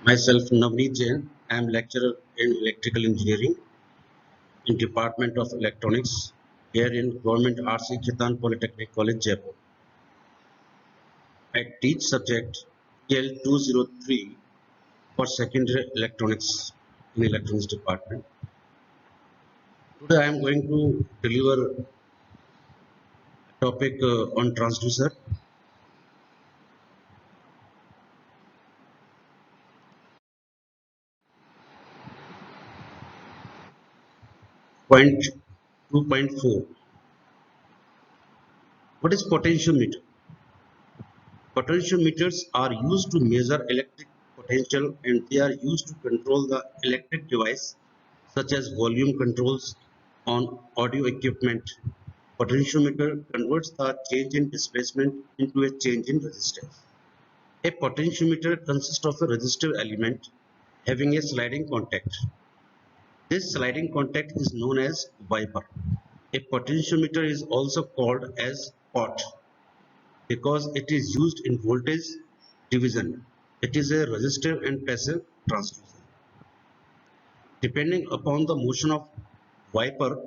Myself, Navneet Jain. I am lecturer in electrical engineering in Department of Electronics here in Government R.C. Khitan Polytechnic College, Jaipur. I teach subject EL203 for secondary electronics in electronics department. Today I am going to deliver a topic on transducer. Point 2.4. What is potentiometer? Potentiometers are used to measure electric potential and they are used to control the electric device such as volume controls on audio equipment. Potentiometer converts the change in displacement into a change in resistance. A potentiometer consists of a resistive element having a sliding contact. This sliding contact is known as wiper. A potentiometer is also called as pot because it is used in voltage division. It is a resistive and passive transducer. Depending upon the motion of wiper,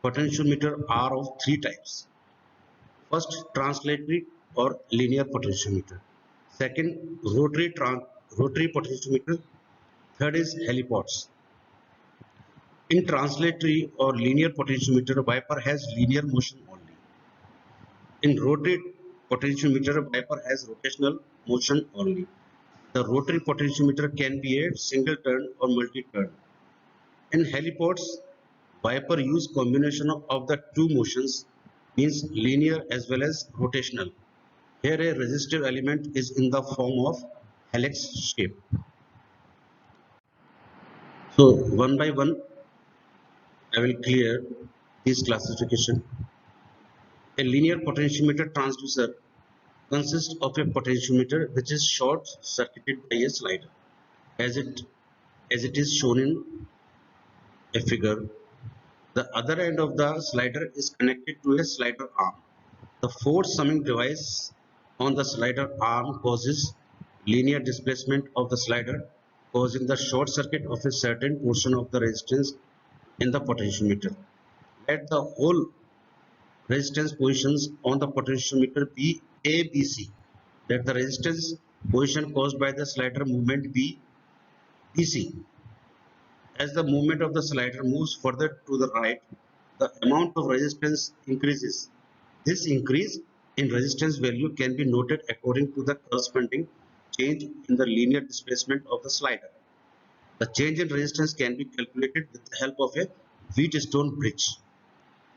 potentiometer are of three types. First, translatory or linear potentiometer. Second, rotary potentiometer. Third is helipots. In translatory or linear potentiometer, wiper has linear motion only. In rotary potentiometer, wiper has rotational motion only. The rotary potentiometer can be a single turn or multi-turn. In helipods, wiper use combination of the two motions, means linear as well as rotational. Here a resistive element is in the form of helix shape. So one by one I will clear this classification. A linear potentiometer transducer consists of a potentiometer which is short circuited by a slider as it is shown in a figure. The other end of the slider is connected to a slider arm. The force summing device on the slider arm causes linear displacement of the slider, causing the short circuit of a certain portion of the resistance in the potentiometer. Let the whole resistance positions on the potentiometer be A, B, C. Let the resistance position caused by the slider movement be BC. As the movement of the slider moves further to the right, the amount of resistance increases. This increase in resistance value can be noted according to the corresponding change in the linear displacement of the slider. The change in resistance can be calculated with the help of a Wheatstone bridge.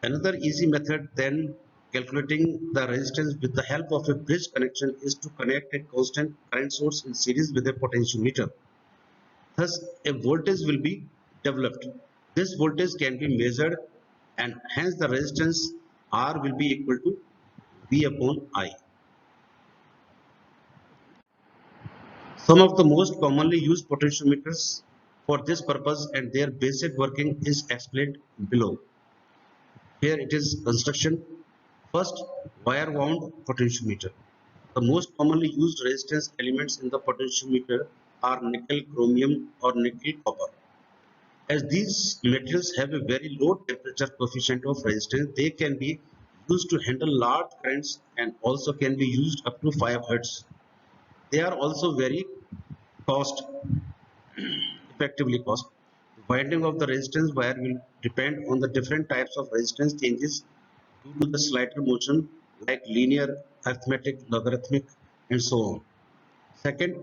Another easy method than calculating the resistance with the help of a bridge connection is to connect a constant current source in series with a potentiometer. Thus, a voltage will be developed. This voltage can be measured and hence the resistance R will be equal to V upon I. Some of the most commonly used potentiometers for this purpose and their basic working is explained below. Here it is construction. First, wire wound potentiometer. The most commonly used resistance elements in the potentiometer are nickel chromium or nickel copper. As these materials have a very low temperature coefficient of resistance, they can be used to handle large currents and also can be used up to 5 Hz. They are also very cost effectively cost. The winding of the resistance wire will depend on the different types of resistance changes due to the slider motion like linear, arithmetic, logarithmic and so on. Second,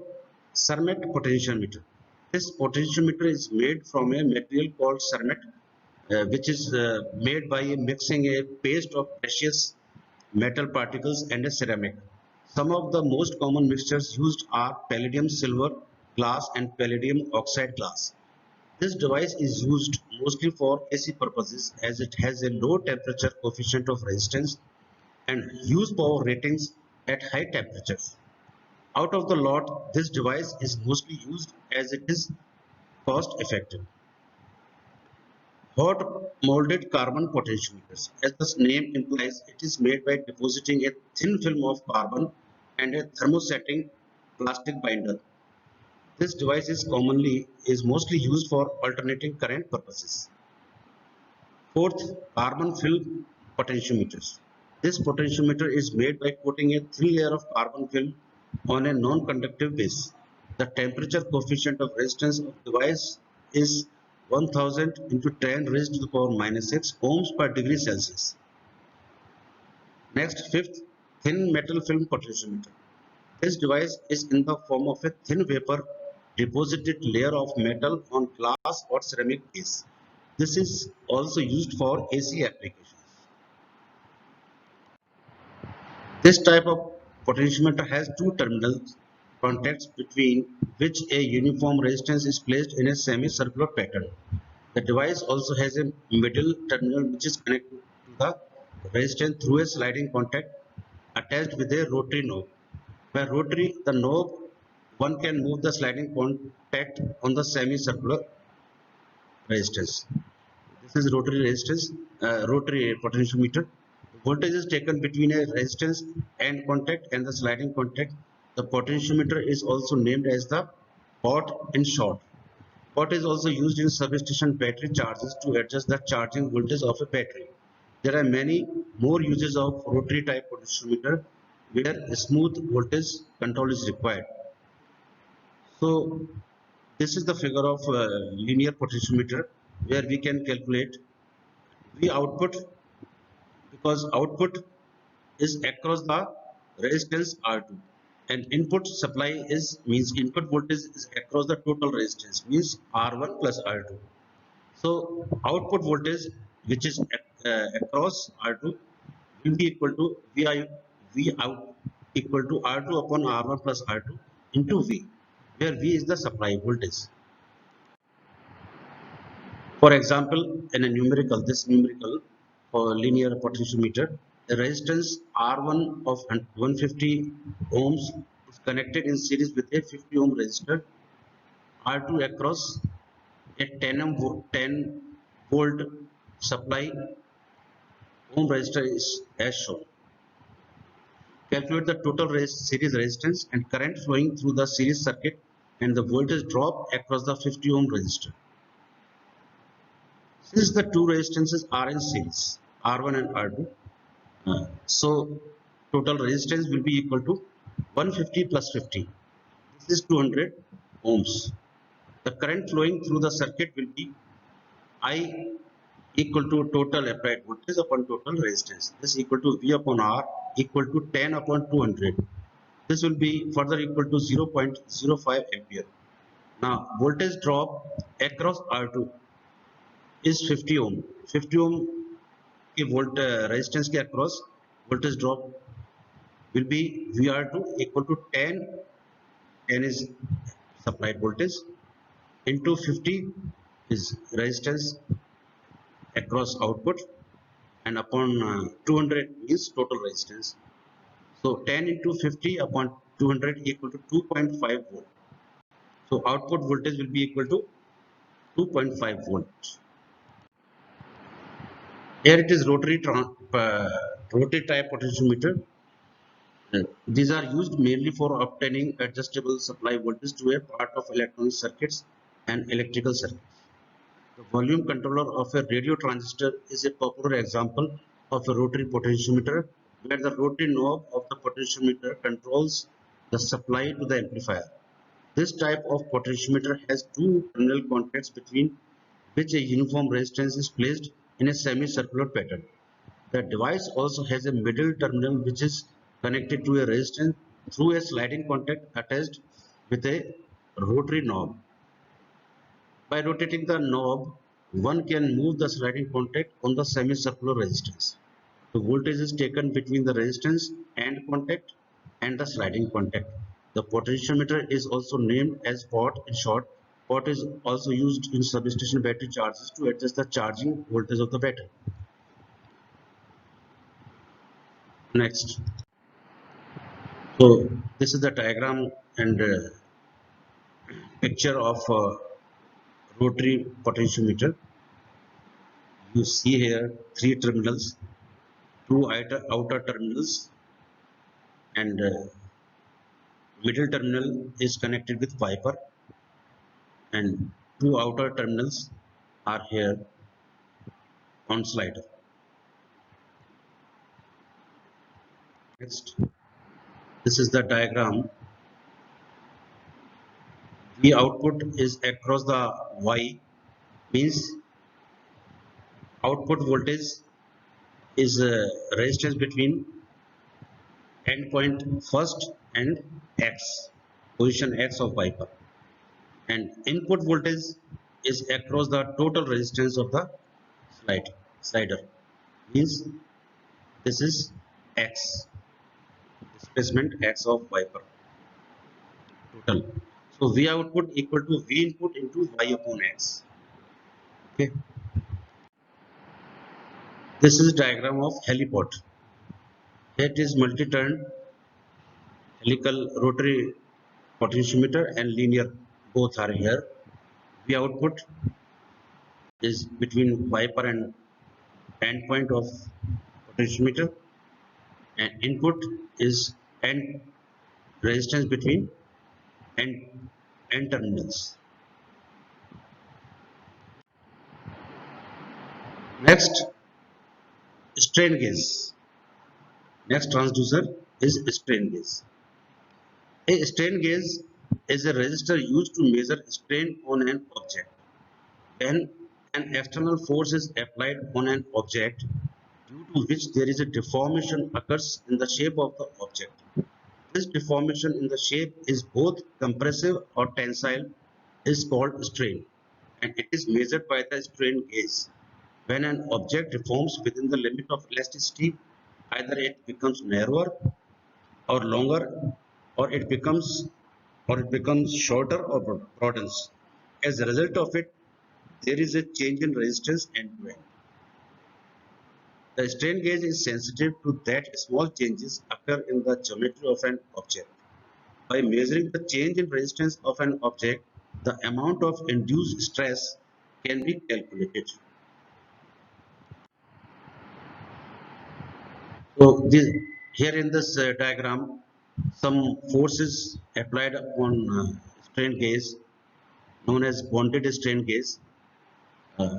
cermet potentiometer. This potentiometer is made from a material called cermet, which is made by mixing a paste of precious metal particles and a ceramic. Some of the most common mixtures used are palladium silver glass and palladium oxide glass. This device is used mostly for AC purposes as it has a low temperature coefficient of resistance and use power ratings at high temperatures. Out of the lot, this device is mostly used as it is cost effective. Hot molded carbon potentiometers. As the name implies, it is made by depositing a thin film of carbon and a thermosetting plastic binder. This device is mostly used for alternating current purposes. Fourth, carbon film potentiometers. This potentiometer is made by putting a thin layer of carbon film on a non-conductive base. The temperature coefficient of resistance of device is 1000 into 10 raised to the power minus 6 ohms per degree Celsius. Next, fifth, thin metal film potentiometer. This device is in the form of a thin vapor deposited layer of metal on glass or ceramic base. This is also used for AC applications. This type of potentiometer has two terminal contacts between which a uniform resistance is placed in a semicircular pattern. The device also has a middle terminal which is connected to the resistance through a sliding contact attached with a rotary knob. By rotary, the knob, one can move the sliding contact on the semicircular resistance. This is rotary potentiometer. Voltage is taken between a resistance and contact and the sliding contact. The potentiometer is also named as the pot in short. Pot is also used in substation battery chargers to adjust the charging voltage of a battery. There are many more uses of rotary type potentiometer where smooth voltage control is required. So this is the figure of linear potentiometer where we can calculate V output, because output is across the resistance R2 and input supply is means input voltage is across the total resistance means R1 plus R2. So output voltage which is across R2 will be equal to V out equal to R2 upon R1 plus R2 into V, where V is the supply voltage. For example, in a numerical for linear potentiometer, the resistance R1 of 150 ohms is connected in series with a 50 ohm resistor R2 across a 10 volt supply ohm resistor is as shown. Calculate the total series resistance and current flowing through the series circuit and the voltage drop across the 50 ohm resistor. Since the two resistances are in series, R1 and R2, so total resistance will be equal to 150 plus 50. This is 200 ohms. The current flowing through the circuit will be I equal to total applied voltage upon total resistance. This is equal to V upon R equal to 10 upon 200. This will be further equal to 0.05 ampere. Now voltage drop across R2 is 50 ohm. 50 ohm के volt resistance के across voltage drop will be VR2 equal to 10 is supplied voltage into 50 is resistance across output and upon 200 is total resistance. So 10 into 50 upon 200 equal to 2.5 volt. So output voltage will be equal to 2.5 volts. Here it is rotary type potentiometer. These are used mainly for obtaining adjustable supply voltage to a part of electronic circuits and electrical circuits. The volume controller of a radio transistor is a popular example of a rotary potentiometer where the rotary knob of the potentiometer controls the supply to the amplifier. This type of potentiometer has two terminal contacts between which a uniform resistance is placed in a semicircular pattern. The device also has a middle terminal which is connected to a resistance through a sliding contact attached with a rotary knob. By rotating the knob, one can move the sliding contact on the semicircular resistance. The voltage is taken between the resistance and contact and the sliding contact. The potentiometer is also named as pot in short. Pot is also used in substation battery chargers to adjust the charging voltage of the battery. Next. So this is the diagram and picture of rotary potentiometer. You see here three terminals, two outer terminals, and middle terminal is connected with wiper. and two outer terminals are here on slider. Next, this is the diagram. The output is across the Y, means output voltage is resistance between endpoint first and X, position X of Viper, and input voltage is across the total resistance of the slider, means this is X, displacement X of Viper total. So V output equal to V input into Y upon X. Okay. This is diagram of heliport. It is multi-turned helical rotary potentiometer and linear, both are here. V output is between Viper and endpoint of potentiometer, and input is end resistance between end terminals. Next, strain gauge. Next transducer is strain gauge. A strain gauge is a resistor used to measure strain on an object. When an external force is applied on an object, due to which there is a deformation occurs in the shape of the object. This deformation in the shape is both compressive or tensile, is called strain, and it is measured by the strain gauge. When an object deforms within the limit of elasticity, either it becomes narrower or longer, or it becomes shorter or broadens. As a result of it, there is a change in resistance end to end. The strain gauge is sensitive to that small changes occur in the geometry of an object. By measuring the change in resistance of an object, the amount of induced stress can be calculated. So here in this diagram, some forces applied on strain gauge known as bonded strain gauge.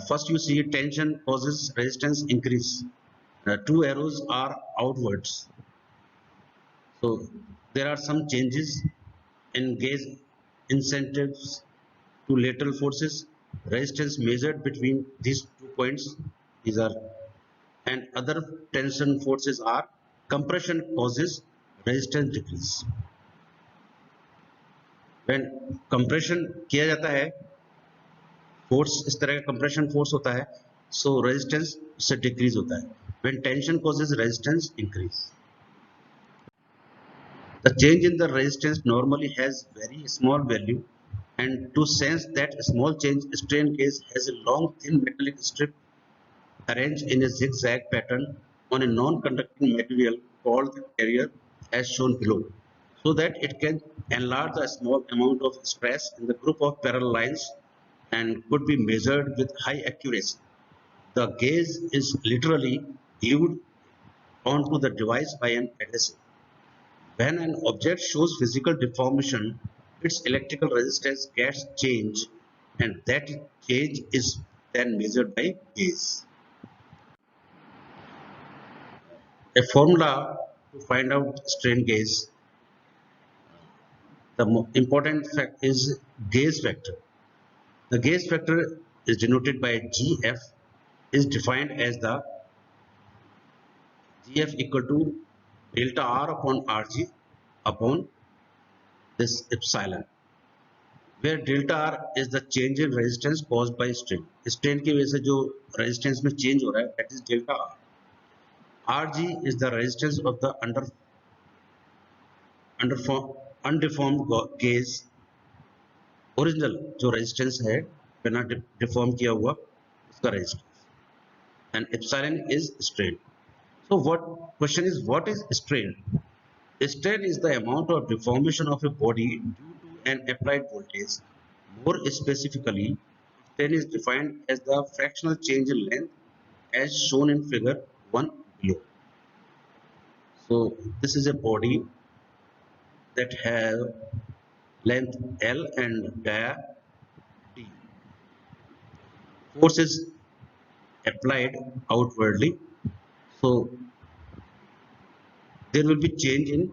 First you see tension causes resistance increase. Two arrows are outwards. So there are some changes in gauge incentives to lateral forces. Resistance measured between these 2 points, these are, and other tension forces are compression causes resistance decrease. When compression किया जाता है, force इस तरह का compression force होता है, so resistance से decrease होता है. When tension causes resistance increase. The change in the resistance normally has very small value, and to sense that small change, strain gauge has a long thin metallic strip arranged in a zigzag pattern on a non-conducting material called the carrier, as shown below, so that it can enlarge a small amount of stress in the group of parallel lines and could be measured with high accuracy. The gauge is literally glued onto the device by an adhesive. When an object shows physical deformation, its electrical resistance gets changed, and that change is then measured by gauge. A formula to find out strain gauge. The important fact is gauge factor. The gauge factor is denoted by GF, is defined as the GF equal to delta R upon RG upon this epsilon, where delta R is the change in resistance caused by strain. Strain की वजह से जो resistance में change हो रहा है, that is delta R. RG is the resistance of the undeformed gauge. Original जो resistance है बिना डिफॉर्म किया हुआ उसका resistance, and epsilon is strain. So what question is, what is strain? Strain is the amount of deformation of a body due to an applied voltage. More specifically, strain is defined as the fractional change in length as shown in figure 1 below. So this is a body that have length L and dia force is applied outwardly, so there will be change in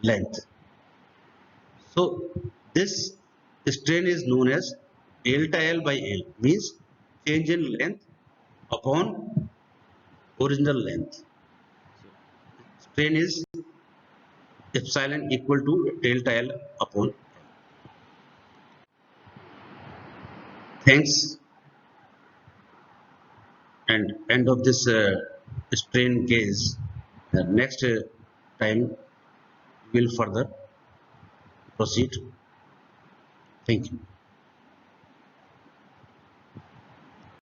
length. So this strain is known as delta L by L, means change in length upon original length. Strain is epsilon equal to delta L upon L. Thanks, and end of this strain gauge. Next time we will further proceed. Thank you.